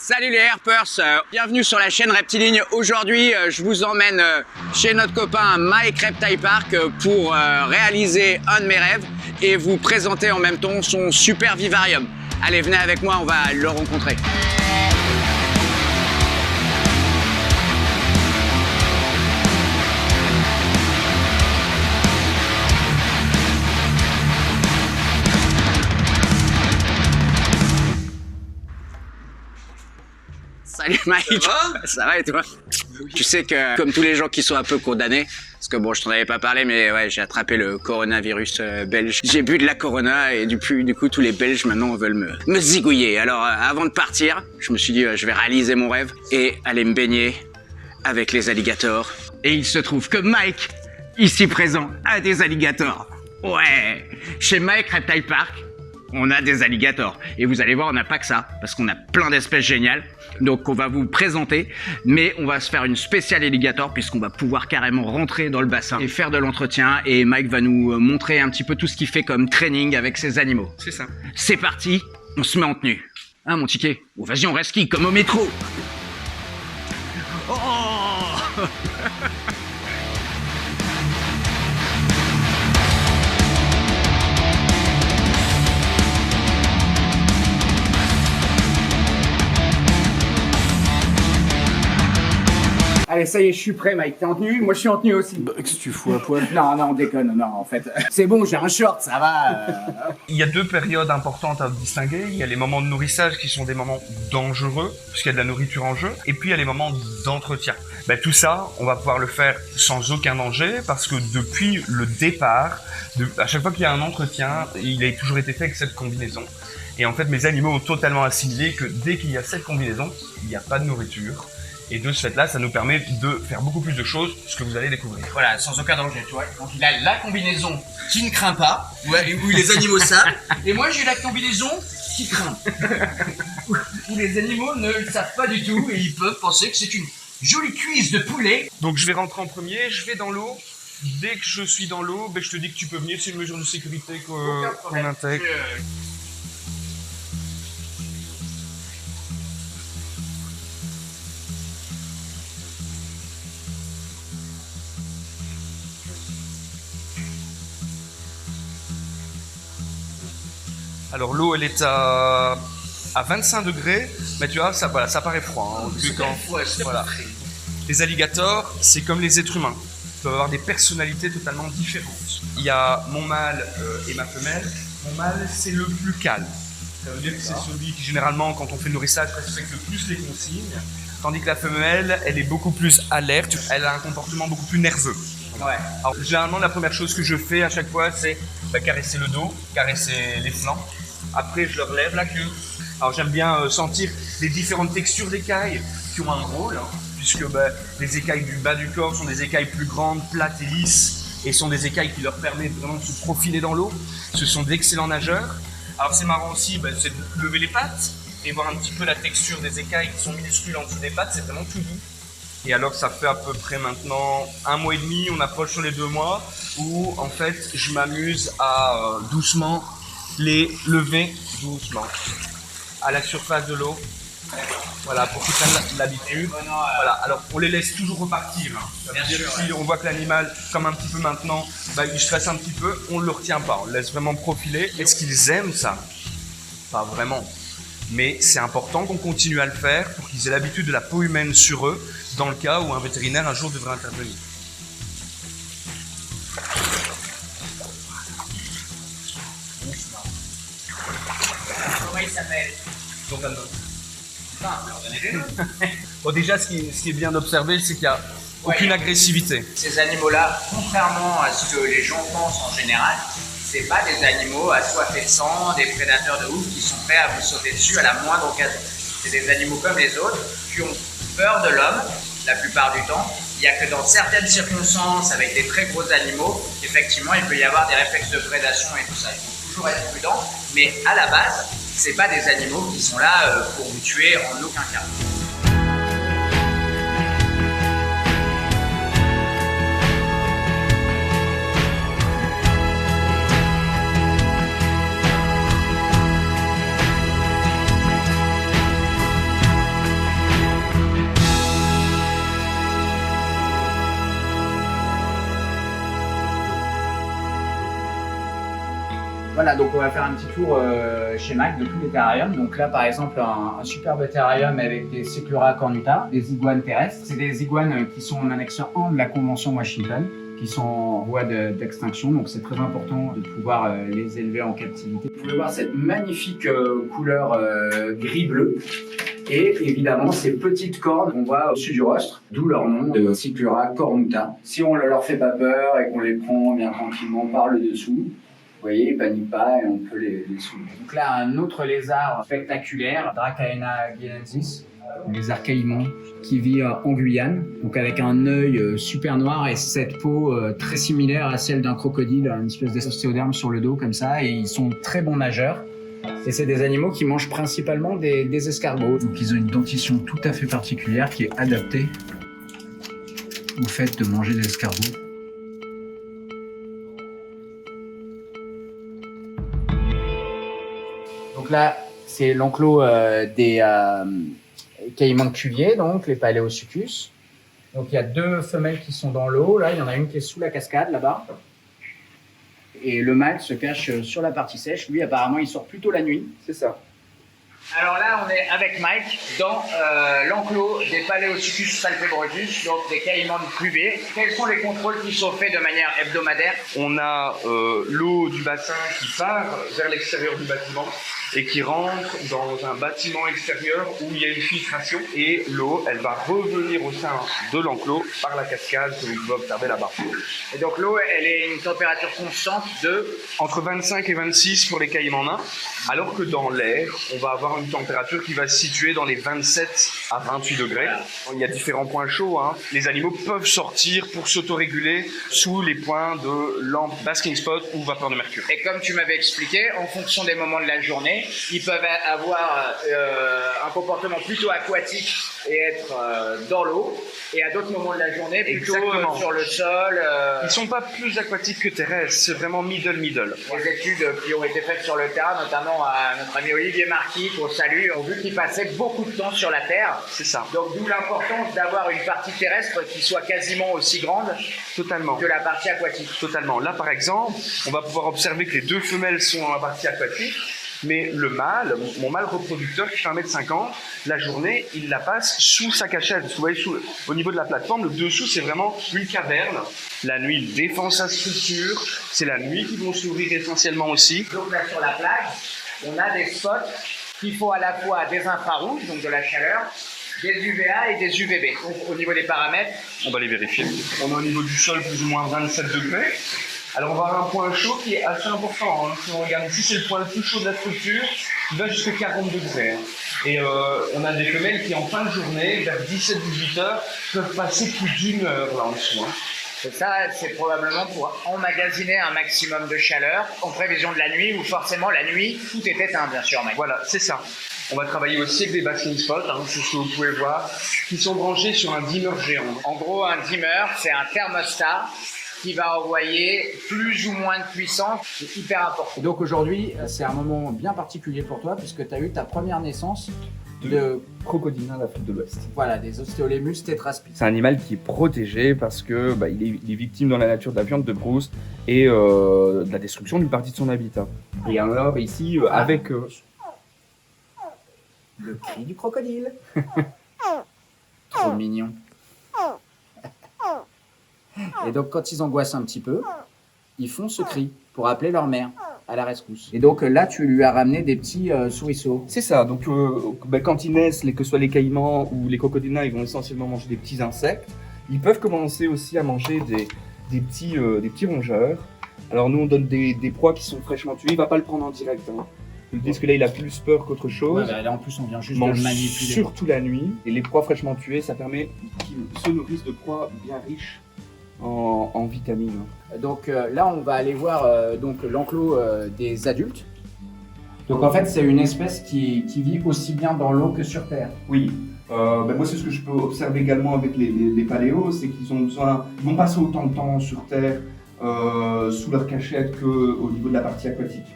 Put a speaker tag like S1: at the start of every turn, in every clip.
S1: Salut les Herpers, bienvenue sur la chaîne Reptiligne. Aujourd'hui, je vous emmène chez notre copain Mike Reptile Park pour réaliser un de mes rêves et vous présenter en même temps son super vivarium. Allez, venez avec moi, on va le rencontrer. Salut Mike, ça va et toi? Tu sais que comme tous les gens qui sont un peu condamnés, parce que bon je t'en avais pas parlé mais ouais j'ai attrapé le coronavirus belge. J'ai bu de la corona et du coup tous les Belges maintenant veulent me zigouiller. Alors avant de partir, je me suis dit je vais réaliser mon rêve et aller me baigner avec les alligators. Et il se trouve que Mike, ici présent, a des alligators. Ouais, chez Mike Reptile Park, on a des alligators. Et vous allez voir, on n'a pas que ça, parce qu'on a plein d'espèces géniales. Donc on va vous présenter, mais on va se faire une spéciale alligator puisqu'on va pouvoir carrément rentrer dans le bassin et faire de l'entretien. Et Mike va nous montrer un petit peu tout ce qu'il fait comme training avec ses animaux.
S2: C'est ça.
S1: C'est parti, on se met en tenue. Hein mon ticket? Oh, vas-y, on reste qui comme au métro. Oh Allez, ça y est, je suis prêt, Mike. T'es en tenue? Moi, je suis en tenue aussi.
S3: Bah, qu'est-ce que tu fous à poil?
S1: Non, on déconne, non, en fait. C'est bon, j'ai un short, ça va.
S2: Il y a deux périodes importantes à distinguer. Il y a les moments de nourrissage qui sont des moments dangereux, puisqu'il y a de la nourriture en jeu. Et puis, il y a les moments d'entretien. Ben, tout ça, on va pouvoir le faire sans aucun danger, parce que depuis le départ, à chaque fois qu'il y a un entretien, il a toujours été fait avec cette combinaison. Et en fait, mes animaux ont totalement assimilé que dès qu'il y a cette combinaison, il n'y a pas de nourriture. Et de ce fait-là, ça nous permet de faire beaucoup plus de choses, ce que vous allez découvrir.
S4: Voilà, sans aucun danger, tu vois. Donc il a la combinaison qui ne craint pas, où les animaux savent, et moi j'ai la combinaison qui craint. Où les animaux ne le savent pas du tout et ils peuvent penser que c'est une jolie cuisse de poulet.
S2: Donc je vais rentrer en premier, je vais dans l'eau. Dès que je suis dans l'eau, ben, je te dis que tu peux venir, c'est une mesure de sécurité qu'on intègre. Alors l'eau elle est à 25 degrés, mais tu vois, ça paraît froid. Hein, voilà. Les alligators, c'est comme les êtres humains. Ils peuvent avoir des personnalités totalement différentes. Il y a mon mâle et ma femelle. Mon mâle, c'est le plus calme. Ça veut dire que c'est celui qui, généralement, quand on fait le nourrissage, respecte le plus les consignes. Tandis que la femelle, elle est beaucoup plus alerte. Elle a un comportement beaucoup plus nerveux.
S4: Ouais.
S2: Alors, généralement, la première chose que je fais à chaque fois, c'est caresser le dos, caresser les flancs. Après, je leur lève la queue. Alors, j'aime bien sentir les différentes textures d'écailles qui ont un rôle, hein, puisque les écailles du bas du corps sont des écailles plus grandes, plates et lisses, et sont des écailles qui leur permettent vraiment de se profiler dans l'eau. Ce sont d'excellents nageurs. Alors, c'est marrant aussi, c'est de lever les pattes et voir un petit peu la texture des écailles qui sont minuscules en dessous des pattes, c'est vraiment tout doux. Et alors, ça fait à peu près maintenant 1 mois et demi, on approche sur les 2 mois, où en fait, je m'amuse à doucement les lever doucement à la surface de l'eau, voilà, pour qu'ils prennent l'habitude. Voilà, alors on les laisse toujours repartir. Hein. Ça veut dire que si on voit que l'animal, comme un petit peu maintenant, il stresse un petit peu, on ne le retient pas, on le laisse vraiment profiler. Est-ce qu'ils aiment ça? Pas vraiment. Mais c'est important qu'on continue à le faire pour qu'ils aient l'habitude de la peau humaine sur eux, dans le cas où un vétérinaire un jour devrait intervenir.
S4: Comment il s'appelle?
S2: Bon, déjà, ce qui est bien d'observer, c'est qu'il n'y a aucune agressivité.
S4: Ces animaux-là, contrairement à ce que les gens pensent en général, c'est pas des animaux assoiffés de sang, des prédateurs de ouf qui sont prêts à vous sauter dessus à la moindre occasion. C'est des animaux comme les autres qui ont peur de l'homme la plupart du temps. Il n'y a que dans certaines circonstances, avec des très gros animaux, effectivement, il peut y avoir des réflexes de prédation et tout ça. Il faut toujours être prudent, mais à la base, c'est pas des animaux qui sont là pour vous tuer en aucun cas. Voilà, donc on va faire un petit tour chez Mac de tous les terrariums. Donc là, par exemple, un superbe terrarium avec des Seclura cornuta, des iguanes terrestres. C'est des iguanes qui sont en annexe 1 de la Convention Washington, qui sont en voie d'extinction. Donc c'est très important de pouvoir les élever en captivité. Vous pouvez voir cette magnifique couleur gris-bleu. Et évidemment, ces petites cornes qu'on voit au-dessus du rostre, d'où leur nom de Seclura cornuta. Si on ne leur fait pas peur et qu'on les prend bien tranquillement par le dessous, vous voyez, ils paniquent pas et on peut les soulever. Donc là, un autre lézard spectaculaire, Dracaena guinensis, un lézard caïman qui vit en Guyane, donc avec un œil super noir et cette peau très similaire à celle d'un crocodile, une espèce d'ostéoderme sur le dos comme ça, et ils sont très bons nageurs. Et c'est des animaux qui mangent principalement des escargots. Donc ils ont une dentition tout à fait particulière qui est adaptée au fait de manger des escargots. Donc là, c'est l'enclos des caïmans de Cuvier, donc les Paléosuchus. Donc il y a 2 femelles qui sont dans l'eau. Là, il y en a une qui est sous la cascade là-bas. Et le mâle se cache sur la partie sèche. Lui, apparemment, il sort plutôt la nuit. C'est ça.
S3: Alors là, on est avec Mike dans l'enclos des Paléosuchus palpebrotus, donc des caïmans de Cuvier. Quels sont les contrôles qui sont faits de manière hebdomadaire?
S2: On a l'eau du bassin qui part vers l'extérieur du bâtiment et qui rentre dans un bâtiment extérieur où il y a une filtration, et l'eau, elle va revenir au sein de l'enclos par la cascade que vous pouvez observer là-bas.
S3: Et donc l'eau, elle est une température constante de...
S2: Entre 25 et 26 pour les caïmans nains, alors que dans l'air, on va avoir une température qui va se situer dans les 27 à 28 degrés. Il y a différents points chauds, hein. Les animaux peuvent sortir pour s'autoréguler sous les points de lampe basking spot ou vapeur de mercure.
S3: Et comme tu m'avais expliqué, en fonction des moments de la journée, ils peuvent avoir un comportement plutôt aquatique et être dans l'eau, et à d'autres moments de la journée plutôt sur le sol.
S2: Ils sont pas plus aquatiques que terrestres, c'est vraiment middle.
S3: Les études qui ont été faites sur le terrain, notamment à notre ami Olivier Marquis, qu'on salue, ont vu qu'il passait beaucoup de temps sur la Terre.
S2: C'est ça.
S3: Donc d'où l'importance d'avoir une partie terrestre qui soit quasiment aussi grande que la partie aquatique.
S2: Totalement. Là, par exemple, on va pouvoir observer que les 2 femelles sont dans la partie aquatique, mais le mâle, mon mâle reproducteur qui fait 1m50, la journée, il la passe sous sa cachette. Vous voyez, au niveau de la plateforme, le dessous, c'est vraiment une caverne. La nuit, il défend sa structure. C'est la nuit qu'ils vont s'ouvrir essentiellement aussi.
S3: Donc là, sur la plage, on a des spots qui font à la fois des infrarouges, donc de la chaleur, des UVA et des UVB. Donc au niveau des paramètres,
S2: on va les vérifier. On est au niveau du sol plus ou moins 27 degrés. Alors on va avoir un point chaud qui est assez important, hein. Si on regarde ici, c'est le point le plus chaud de la structure, il va jusqu'à 40 degrés. Hein. Et on a des femelles qui en fin de journée, vers 17-18 heures, peuvent passer plus d'1 heure là en dessous. Hein.
S3: Et ça, c'est probablement pour emmagasiner un maximum de chaleur en prévision de la nuit, où forcément la nuit, tout est éteint bien sûr. Mike.
S2: Voilà, c'est ça. On va travailler aussi avec des basking spots, hein, c'est ce que vous pouvez voir, qui sont branchés sur un dimmer géant.
S3: En gros, un dimmer, c'est un thermostat qui va envoyer plus ou moins de puissance, c'est hyper important.
S4: Donc aujourd'hui, c'est un moment bien particulier pour toi puisque tu as eu ta première naissance de
S5: crocodilien d'Afrique de l'Ouest.
S4: Voilà, des Osteolemus tetraspis.
S5: C'est un animal qui est protégé parce que il est victime dans la nature de la viande de brousse et de la destruction d'une partie de son habitat. Et alors ici, avec...
S4: Le cri du crocodile. Trop mignon. Et donc quand ils angoissent un petit peu, ils font ce cri pour appeler leur mère à la rescousse. Et donc là, tu lui as ramené des petits souriceaux.
S5: C'est ça, donc quand ils naissent, que ce soit les caïmans ou les crocodiliens, ils vont essentiellement manger des petits insectes. Ils peuvent commencer aussi à manger des petits rongeurs. Alors nous, on donne des proies qui sont fraîchement tuées. Il ne va pas le prendre en direct. Hein. Ils disent que là, il a plus peur qu'autre chose.
S4: Ouais, là, en plus, on vient juste de le manipuler.
S5: Surtout la nuit. Et les proies fraîchement tuées, ça permet qu'ils se nourrissent de proies bien riches en vitamines.
S4: Donc là, on va aller voir l'enclos des adultes. Donc en fait, c'est une espèce qui vit aussi bien dans l'eau que sur Terre.
S5: Oui. Moi, c'est ce que je peux observer également avec les paléos, c'est qu'ils vont passer autant de temps sur Terre sous leur cachette qu'au niveau de la partie aquatique.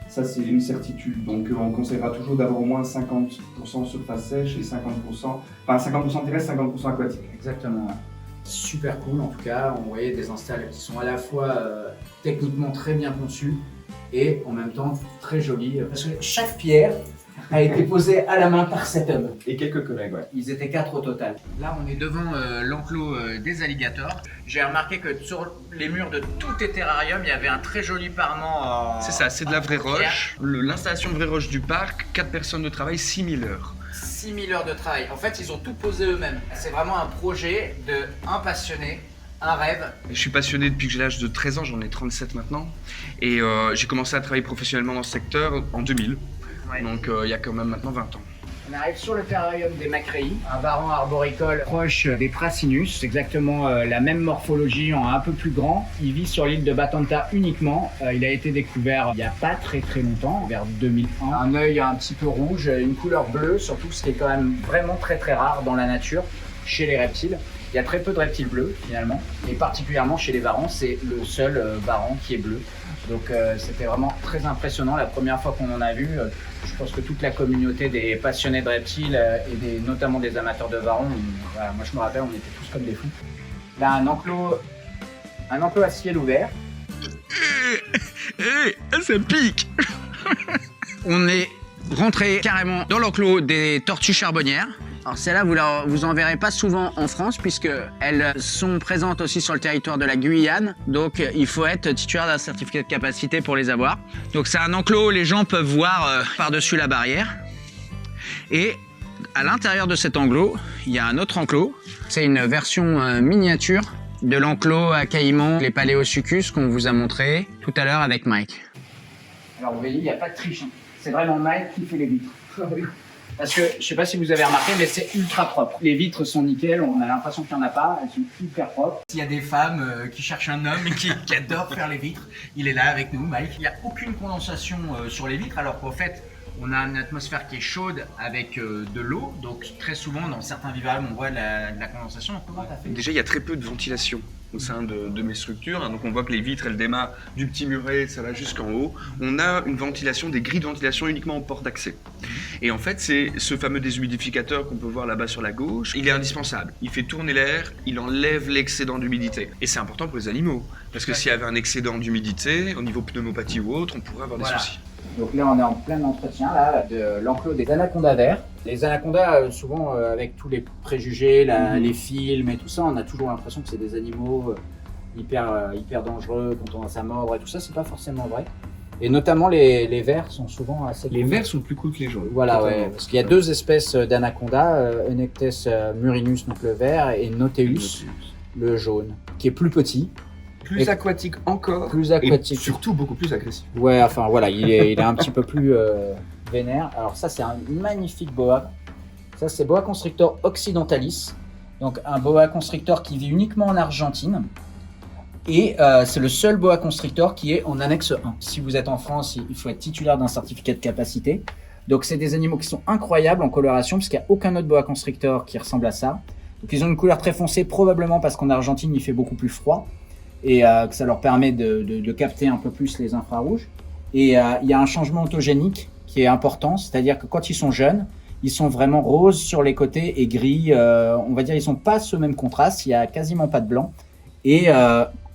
S5: Ça, c'est une certitude. Donc, on conseillera toujours d'avoir au moins 50% surface sèche et 50% terrestre, 50% aquatique.
S4: Exactement. Super cool en tout cas. On voyait des installs qui sont à la fois techniquement très bien conçus
S3: et en même temps très joli parce que chaque pierre a été posée à la main par cet homme.
S5: Et quelques collègues, ouais.
S3: Ils étaient 4 au total.
S4: Là, on est devant l'enclos des alligators. J'ai remarqué que sur les murs de tous tes terrariums, il y avait un très joli parement en...
S2: C'est ça, c'est de la vraie roche. L'installation de vraie roche du parc, 4 personnes de travail, 6000 heures.
S4: 6000 heures de travail. En fait, ils ont tout posé eux-mêmes. C'est vraiment un projet d'un passionné, un rêve.
S2: Je suis passionné depuis que j'ai l'âge de 13 ans, j'en ai 37 maintenant. Et j'ai commencé à travailler professionnellement dans ce secteur en 2000.
S4: Ouais.
S2: Donc il y a quand même maintenant 20 ans.
S3: On arrive sur le terrarium des Macréis, un varan arboricole proche des Prasinus. C'est exactement la même morphologie en un peu plus grand. Il vit sur l'île de Batanta uniquement. Il a été découvert il n'y a pas très longtemps, vers 2001. Un œil un petit peu rouge, une couleur bleue, surtout ce qui est quand même vraiment très rare dans la nature, chez les reptiles. Il y a très peu de reptiles bleus finalement, et particulièrement chez les varans, c'est le seul varan qui est bleu. Donc c'était vraiment très impressionnant la première fois qu'on en a vu. Je pense que toute la communauté des passionnés de reptiles et notamment des amateurs de varans, voilà, moi je me rappelle, on était tous comme des fous. Là, un enclos à ciel ouvert.
S2: Ça pique.
S1: On est rentré carrément dans l'enclos des tortues charbonnières. Alors celles-là, vous en verrez pas souvent en France puisqu'elles sont présentes aussi sur le territoire de la Guyane. Donc il faut être titulaire d'un certificat de capacité pour les avoir. Donc c'est un enclos, les gens peuvent voir par-dessus la barrière. Et à l'intérieur de cet enclos, il y a un autre enclos. C'est une version miniature de l'enclos à caïmans, les Paléosuchus qu'on vous a montré tout à l'heure avec Mike.
S3: Alors vous voyez, il n'y a pas de triche. C'est vraiment Mike qui fait les vitres. Parce que, je sais pas si vous avez remarqué, mais c'est ultra propre. Les vitres sont nickel, on a l'impression qu'il n'y en a pas, elles sont hyper propres.
S4: S'il y a des femmes qui cherchent un homme et qui adorent faire les vitres, il est là avec nous, Mike. Il n'y a aucune condensation sur les vitres, alors qu'en fait, on a une atmosphère qui est chaude avec de l'eau. Donc très souvent, dans certains vivariums, on voit de la condensation. Comment t'as fait ?
S2: Déjà, il y a très peu de ventilation au sein de mes structures. Donc on voit que les vitres, elles démarrent du petit muret, ça va jusqu'en haut. On a une ventilation, des grilles de ventilation uniquement au port d'accès. Et en fait, c'est ce fameux déshumidificateur qu'on peut voir là-bas sur la gauche. Il est indispensable. Il fait tourner l'air, il enlève l'excédent d'humidité. Et c'est important pour les animaux. Parce que s'il y avait un excédent d'humidité, au niveau pneumopathie ou autre, on pourrait avoir des soucis.
S3: Donc là, on est en plein entretien là, de l'enclos des anacondas verts. Les anacondas, souvent, avec tous les préjugés, les films et tout ça, on a toujours l'impression que c'est des animaux hyper dangereux quand on a sa mordre et tout ça. C'est pas forcément vrai. Et notamment, les vers sont souvent assez...
S2: Les vers sont plus cool que les jaunes.
S3: Voilà, ouais, parce qu'il y a 2 espèces d'anacondas, Enectes murinus, donc le vert, et Noteus, le jaune, qui est plus petit.
S2: Plus aquatique encore.
S3: Plus aquatique.
S2: Et surtout beaucoup plus agressif.
S3: Ouais, enfin voilà, il est un petit peu plus vénère. Alors ça, c'est un magnifique boa. Ça, c'est Boa constrictor occidentalis. Donc un boa constrictor qui vit uniquement en Argentine. Et c'est le seul boa constrictor qui est en annexe 1. Si vous êtes en France, il faut être titulaire d'un certificat de capacité. Donc c'est des animaux qui sont incroyables en coloration, parce qu'il n'y a aucun autre boa constrictor qui ressemble à ça. Donc ils ont une couleur très foncée, probablement parce qu'en Argentine, il fait beaucoup plus froid. Et que ça leur permet de capter un peu plus les infrarouges. Et il y a un changement autogénique qui est important, c'est-à-dire que quand ils sont jeunes, ils sont vraiment roses sur les côtés et gris. On va dire ils n'ont pas ce même contraste, il n'y a quasiment pas de blanc. Et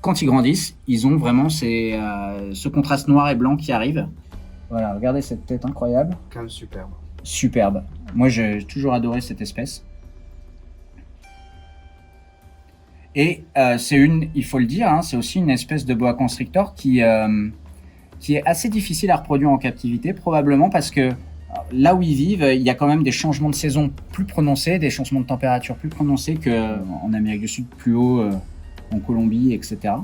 S3: quand ils grandissent, ils ont vraiment ce contraste noir et blanc qui arrive. Voilà, regardez cette tête incroyable.
S2: Quand même superbe.
S3: Superbe. Moi, j'ai toujours adoré cette espèce. Et il faut le dire, hein, c'est aussi une espèce de boa constrictor qui est assez difficile à reproduire en captivité, probablement parce que là où ils vivent, il y a quand même des changements de saison plus prononcés, des changements de température plus prononcés qu'en Amérique du Sud, plus haut, en Colombie, etc.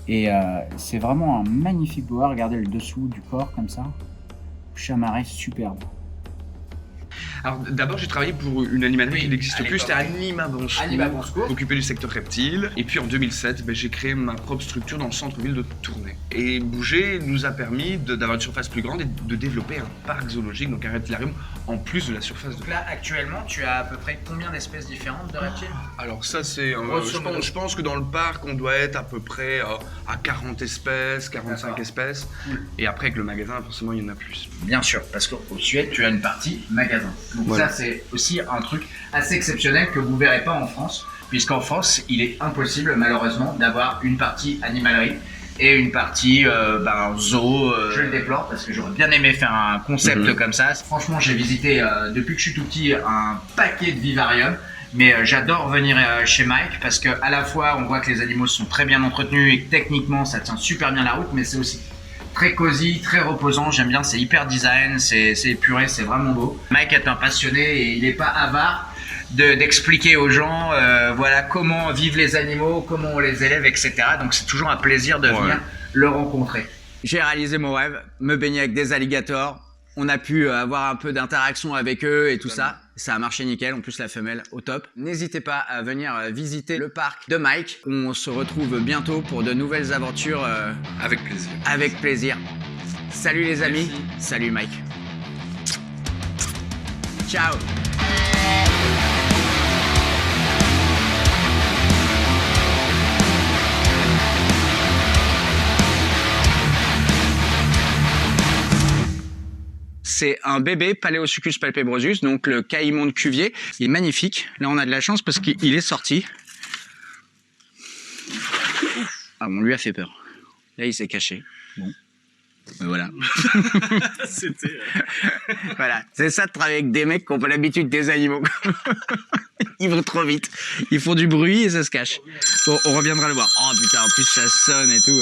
S3: Et c'est vraiment un magnifique boa, regardez le dessous du corps comme ça, chamarré superbe.
S2: Alors d'abord j'ai travaillé pour une animalerie qui n'existe
S4: à
S2: plus, c'était Anima Bonsecours, occupé du secteur reptile. Et puis en 2007, j'ai créé ma propre structure dans le centre-ville de Tournai. Et bouger nous a permis d'avoir une surface plus grande et de développer un parc zoologique, donc un reptilarium, en plus de la surface de...
S4: Donc là actuellement tu as à peu près combien d'espèces différentes de reptiles ?
S2: Alors ça c'est... je pense que dans le parc on doit être à peu près à 40 espèces, 45 espèces. Et après avec le magasin forcément il y en a plus.
S4: Bien sûr, parce qu'au Suède tu as une partie magasin. Donc voilà. Ça c'est aussi un truc assez exceptionnel que vous ne verrez pas en France, puisqu'en France il est impossible malheureusement d'avoir une partie animalerie. et une partie zoo. Je le déplore parce que j'aurais bien aimé faire un concept comme ça. Franchement, j'ai visité depuis que je suis tout petit un paquet de vivariums. Mais j'adore venir chez Mike parce que à la fois on voit que les animaux sont très bien entretenus et que techniquement ça tient super bien la route, mais c'est aussi très cosy, très reposant. J'aime bien, c'est hyper design, c'est épuré, c'est vraiment beau. Mike est un passionné et il n'est pas avare d'expliquer aux gens voilà comment vivent les animaux, comment on les élève, etc. Donc c'est toujours un plaisir de venir le rencontrer.
S1: J'ai réalisé mon rêve, me baigner avec des alligators. On a pu avoir un peu d'interaction avec eux et tout ça. Ça a marché nickel, en plus la femelle au top. N'hésitez pas à venir visiter le parc de Mike. On se retrouve bientôt pour de nouvelles aventures.
S2: Avec plaisir.
S1: Avec plaisir. Salut les amis. Salut Mike. Ciao. C'est un bébé Paléosuchus palpebrosus, donc le caïman de Cuvier. Il est magnifique. Là, on a de la chance parce qu'il est sorti. Ah, on lui a fait peur. Là, il s'est caché. Bon. Mais voilà.
S2: C'était...
S1: Voilà. C'est ça de travailler avec des mecs qui n'ont pas l'habitude des animaux. Ils vont trop vite. Ils font du bruit et ça se cache. Bon, on reviendra le voir. Oh putain, en plus ça sonne et tout.